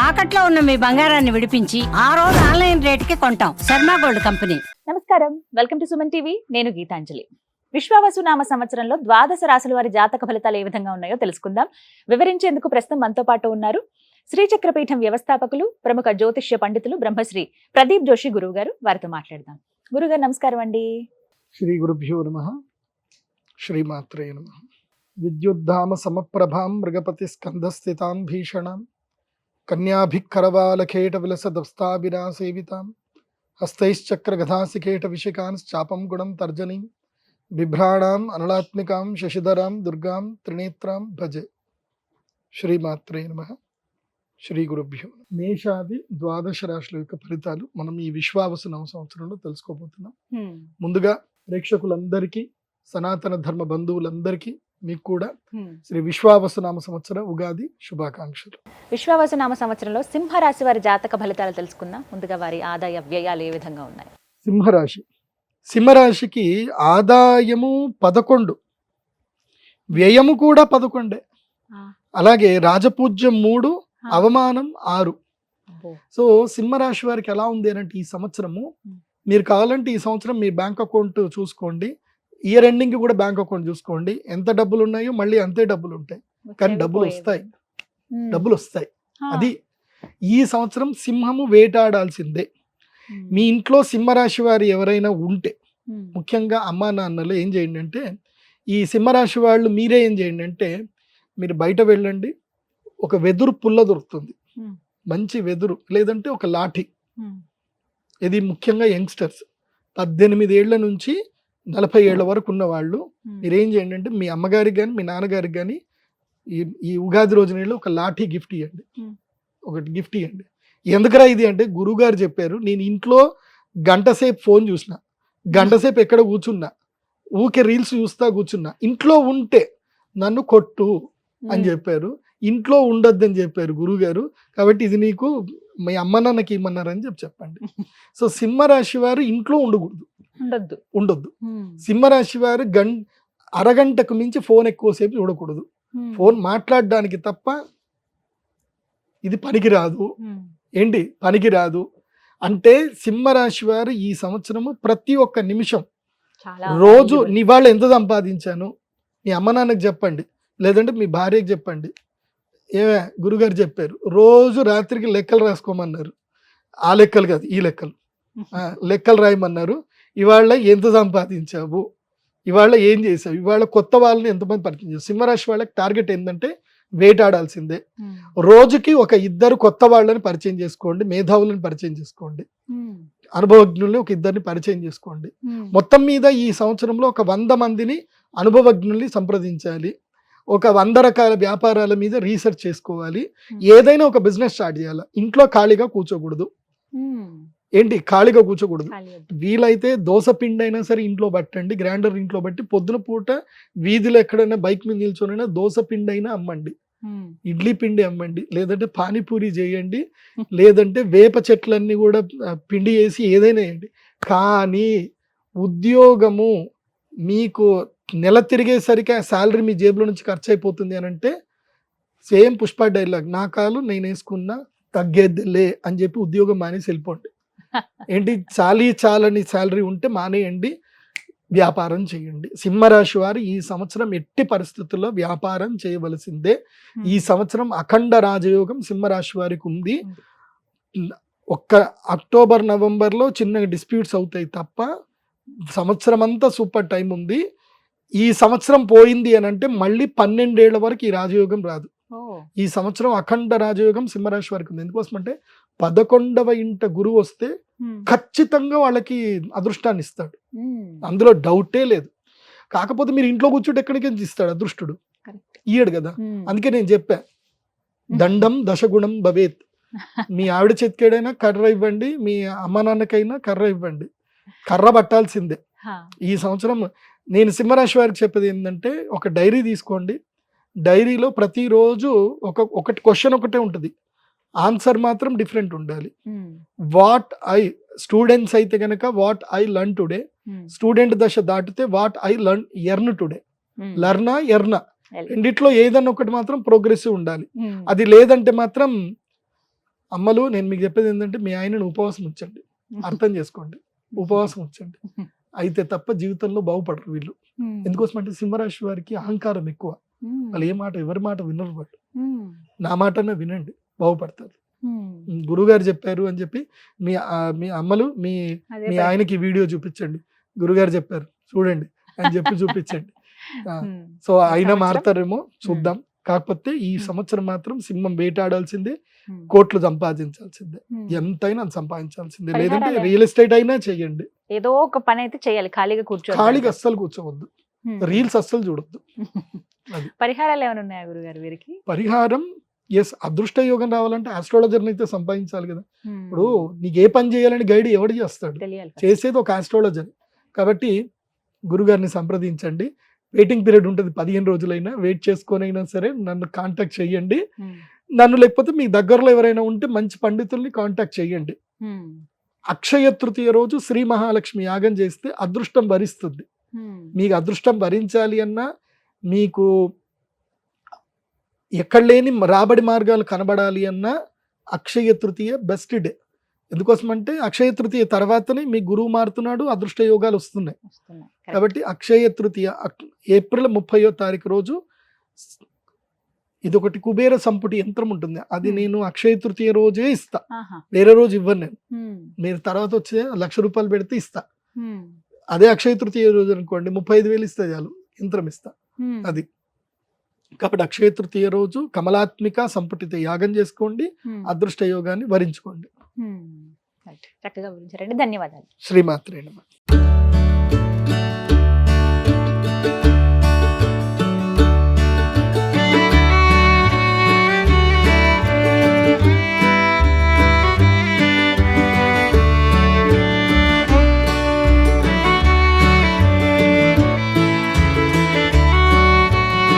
తాకట్లో ఉన్న మీ బంగారాన్ని విడిపించి ఆ రోజు ఆన్లైన్ రేటుకి కొంటాం. Sharma gold company. నమస్కారం, వెల్కమ్ టు సుమన్ టీవీ. నేను గీతాంజలి. విశ్వావసు నామ సంవత్సరంలో ద్వాదశ రాశుల వారి జాతక ఫలితాలు ఏ విధంగా ఉన్నాయో తెలుసుకుందాం. వివరించేందుకు ప్రస్తుతం మనతో పాటు ఉన్నారు శ్రీచక్రపీఠం వ్యవస్థాపకులు, ప్రముఖ జ్యోతిష్య పండితులు బ్రహ్మశ్రీ ప్రదీప్ జోషి గురువు గారు. వారితో మాట్లాడదాం. గురుగారు నమస్కారం అండి. శ్రీ గురుభ్యో నమః. శ్రీమాత్రే నమః. విద్యుద్ధామ సమప్రభాం మృగపతి స్కంధస్థితాం భీషణాం కన్యాభిక్కరవాలకేట విలసదస్తాభిరా సేవితాం హస్తైశ్చక్ర గదాసికేట విశికాంశ్చాపం గుణం తర్జనీం బిభ్రాణాం అనలాత్మికాం శశిధరాం దుర్గాం త్రినేత్రాం భజే. శ్రీమాత్రే నమః. శ్రీ గురుభ్యో. మేషాది ద్వాదశ రాశుల యొక్క ఫలితాలు మనం ఈ విశ్వావసు నవ సంవత్సరంలో తెలుసుకోబోతున్నాం. ముందుగా ప్రేక్షకులందరికీ, సనాతన ధర్మ బంధువులందరికీ మీకు కూడా శ్రీ విశ్వావసు నామ సంవత్సర ఉగాది శుభాకాంక్షలు. విశ్వావసు నామ సంవత్సరంలో సింహరాశి వారి జాతక ఫలితాలు తెలుసుకుందాం. ముందుగా వారి ఆదాయ వ్యయాలు ఏ విధంగా ఉన్నాయి? సింహరాశి. సింహరాశికి ఆదాయము 11, వ్యయము కూడా 11. అలాగే రాజపూజ్యం 3, అవమానం 6. సో సింహరాశి వారికి ఎలా ఉంది అంటే ఈ సంవత్సరము మీరు కావాలంటే ఈ సంవత్సరం మీ బ్యాంక్ అకౌంట్ చూసుకోండి, ఇయర్ ఎండింగ్ కూడా బ్యాంక్ అకౌంట్ చూసుకోండి. ఎంత డబ్బులు ఉన్నాయో మళ్ళీ అంతే డబ్బులు ఉంటాయి, కానీ డబ్బులు వస్తాయి. అది ఈ సంవత్సరం సింహము వేటాడాల్సిందే. మీ ఇంట్లో సింహరాశి వారు ఎవరైనా ఉంటే, ముఖ్యంగా అమ్మా నాన్నలు ఏం చేయండి అంటే, ఈ సింహరాశి వాళ్ళు మీరే ఏం చేయండి అంటే, మీరు బయట వెళ్ళండి, ఒక వెదురు పుల్ల దొరుకుతుంది, మంచి వెదురు, లేదంటే ఒక లాఠీ. ఇది ముఖ్యంగా యంగ్స్టర్స్ 18 ఏళ్ల నుంచి 40 ఏళ్ల వరకు ఉన్న వాళ్ళు మీరేం చేయండి అంటే, మీ అమ్మగారికి కానీ మీ నాన్నగారికి కానీ ఈ ఉగాది రోజున ఒక లాఠీ గిఫ్ట్ ఇవ్వండి, ఒకటి గిఫ్ట్ ఇవ్వండి. ఎందుకురా ఇది అంటే, గురువుగారు చెప్పారు, నేను ఇంట్లో గంటసేపు ఫోన్ చూసిన, గంటసేపు ఎక్కడ కూర్చున్నా, ఊకే రీల్స్ చూస్తా కూర్చున్నా, ఇంట్లో ఉంటే నన్ను కొట్టు అని చెప్పారు, ఇంట్లో ఉండొద్దని చెప్పారు గురువుగారు, కాబట్టి ఇది నీకు మీ అమ్మ నాన్నకి ఇమ్మన్నారని చెప్పండి. సో సింహరాశి వారు ఇంట్లో ఉండొద్దు. సింహరాశి వారు అరగంటకు మించి ఫోన్ ఎక్కువసేపు చూడకూడదు. ఫోన్ మాట్లాడడానికి తప్ప ఇది పనికిరాదు. ఏంటి పనికిరాదు అంటే, సింహరాశి వారు ఈ సంవత్సరము ప్రతి ఒక్క నిమిషం, రోజు నీ వాళ్ళు ఎంత సంపాదించాను మీ అమ్మ నాన్నకి చెప్పండి, లేదంటే మీ భార్యకి చెప్పండి. ఏమే గురుగారు చెప్పారు, రోజు రాత్రికి లెక్కలు రాసుకోమన్నారు. ఆ లెక్కలు కాదు, ఈ లెక్కలు రాయమన్నారు. ఇవాళ ఎంత సంపాదించావు, ఇవాళ ఏం చేసావు, ఇవాళ కొత్త వాళ్ళని ఎంతమంది పరిచయం చేసావు. సింహరాశి వాళ్ళకి టార్గెట్ ఏంటంటే వేటాడాల్సిందే. రోజుకి ఒక 2 కొత్త వాళ్ళని పరిచయం చేసుకోండి, మేధావులను పరిచయం చేసుకోండి, అనుభవజ్ఞుల్ని ఒక 2 పరిచయం చేసుకోండి. మొత్తం మీద ఈ సంవత్సరంలో ఒక 100 మందిని అనుభవజ్ఞుల్ని సంప్రదించాలి. ఒక 100 రకాల వ్యాపారాల మీద రీసెర్చ్ చేసుకోవాలి. ఏదైనా ఒక బిజినెస్ స్టార్ట్ చేయాలి. ఇంట్లో ఖాళీగా కూర్చోకూడదు. ఖాళీగా కూర్చోకూడదు. వీలైతే దోశ పిండి అయినా సరే ఇంట్లో పట్టండి, గ్రైండర్ ఇంట్లో బట్టి పొద్దున పూట వీధిలో ఎక్కడైనా బైక్ మీద నిల్చొనైనా దోశ పిండి అయినా అమ్మండి, ఇడ్లీ పిండి అమ్మండి, లేదంటే పానీపూరి చేయండి, లేదంటే వేప చెట్లన్నీ కూడా పిండి వేసి ఏదైనా వేయండి. కానీ ఉద్యోగము మీకు నెల తిరిగేసరికి ఆ శాలరీ మీ జేబులో నుంచి ఖర్చు అయిపోతుంది అని అంటే, సేమ్ పుష్ప డైలాగ్, నా కాలు నేను వేసుకున్నా తగ్గేదిలే అని చెప్పి ఉద్యోగం మానేసి వెళ్ళిపోండి. చాలని శాలరీ ఉంటే మానేయండి, వ్యాపారం చేయండి. సింహరాశి వారు ఈ సంవత్సరం ఎట్టి పరిస్థితుల్లో వ్యాపారం చేయవలసిందే. ఈ సంవత్సరం అఖండ రాజయోగం సింహరాశి వారికి ఉంది. ఒక్క అక్టోబర్ నవంబర్లో చిన్న డిస్ప్యూట్స్ అవుతాయి తప్ప సంవత్సరం అంతా సూపర్ టైం ఉంది. ఈ సంవత్సరం పోయింది అని అంటే మళ్ళీ 12 ఏళ్ల వరకు ఈ రాజయోగం రాదు. ఈ సంవత్సరం అఖండ రాజయోగం సింహరాశి వారికి ఉంది. ఎందుకోసం అంటే 11వ ఇంట గురువు వస్తే ఖచ్చితంగా వాళ్ళకి అదృష్టాన్ని ఇస్తాడు, అందులో డౌటే లేదు. కాకపోతే మీరు ఇంట్లో కూర్చుంటే ఎక్కడికి ఇస్తాడు అదృష్టుడు, ఇయ్యడు కదా. అందుకే నేను చెప్పా, దండం దశగుణం భవేత్. మీ ఆవిడ చేతికేడైనా కర్ర ఇవ్వండి, మీ అమ్మ నాన్నకైనా కర్ర ఇవ్వండి, కర్ర పట్టాల్సిందే. ఈ సంవత్సరం నేను సింహరాశి వారికి చెప్పేది ఏంటంటే, ఒక డైరీ తీసుకోండి, డైరీలో ప్రతిరోజు ఒకటి క్వశ్చన్ ఒకటే ఉంటుంది, ఆన్సర్ మాత్రం డిఫరెంట్ ఉండాలి. స్టూడెంట్స్ అయితే కనుక what I learn today, student దశ దాటితే వాట్ ఐ ఎర్న్ టుడే. లర్నా ఎర్నా రెండిట్లో ఏదన్నా ఒకటి మాత్రం ప్రోగ్రెసివ్ ఉండాలి. అది లేదంటే మాత్రం అమ్మలు నేను మీకు చెప్పేది ఏంటంటే మీ ఆయనను ఉపవాసం ఉంచండి, అర్థం చేసుకోండి, ఉపవాసం ఉంచండి. అయితే తప్ప జీవితంలో బాగుపడరు వీళ్ళు. ఎందుకోసం అంటే సింహరాశి వారికి అహంకారం ఎక్కువ. వాళ్ళు ఏ మాట ఎవరి మాట వినరు వాళ్ళు. నా మాటనే వినండి, బాగుపడతారు. గురుగారు చెప్పారు అని చెప్పి మీ అమ్మలు మీ ఆయనకి వీడియో చూపించండి, గురుగారు చెప్పారు చూడండి అని చెప్పి చూపించండి. సో ఆయన మారతారేమో చూద్దాం. కాకపోతే ఈ సంవత్సరం మాత్రం సింహం వేటాడాల్సిందే, కోట్లు సంపాదించాల్సిందే, ఎంతైనా అది సంపాదించాల్సిందే. లేదంటే రియల్ ఎస్టేట్ అయినా చెయ్యండి, ఏదో ఒక పని అయితే చేయాలి, ఖాళీగా ఖాళీగా అస్సలు కూర్చోవద్దు, రీల్స్ అస్సలు చూడొద్దు. పరిహారాలు ఏమైనా ఉన్నాయా గురుగారు వీరికి? పరిహారం ఎస్, అదృష్ట యోగం రావాలంటే ఆస్ట్రాలజర్ని అయితే సంపాదించాలి కదా. ఇప్పుడు నీకు ఏ పని చేయాలని గైడ్ ఎవడు చేస్తాడు? చేసేది ఒక ఆస్ట్రాలజర్. కాబట్టి గురుగారిని సంప్రదించండి. వెయిటింగ్ పీరియడ్ ఉంటుంది, 15 రోజులైనా వెయిట్ చేసుకొనైనా సరే నన్ను కాంటాక్ట్ చేయండి. నన్ను లేకపోతే మీ దగ్గరలో ఎవరైనా ఉంటే మంచి పండితుల్ని కాంటాక్ట్ చేయండి. అక్షయ తృతీయ రోజు శ్రీ మహాలక్ష్మి యాగం చేస్తే అదృష్టం భరిస్తుంది. మీకు అదృష్టం భరించాలి అన్నా, మీకు ఎక్కడ లేని రాబడి మార్గాలు కనబడాలి అన్నా అక్షయ తృతీయ బెస్ట్ డే. ఎందుకోసం అంటే అక్షయ తృతీయ తర్వాతనే మీ గురువు మారుతున్నాడు, అదృష్ట యోగాలు వస్తున్నాయి. కాబట్టి అక్షయ తృతీయ ఏప్రిల్ 30వ తారీఖు రోజు ఇది ఒకటి కుబేర సంపుటి యంత్రం ఉంటుంది, అది నేను అక్షయ తృతీయ రోజే ఇస్తా, వేరే రోజు ఇవ్వను నేను. మీరు తర్వాత వచ్చే 1,00,000 రూపాయలు పెడితే ఇస్తా. అదే అక్షయ తృతీయ రోజు అనుకోండి 35,000 ఇస్తే చాలు, యంత్రం ఇస్తా. అది కాబట్టి అక్షయ తృతీయ రోజు కమలాత్మిక సంపుటిత యాగం చేసుకోండి, అదృష్ట యోగాన్ని వరించుకోండి. చక్కగా వివరించారండి, ధన్యవాదాలు. శ్రీమాత్రే నమః.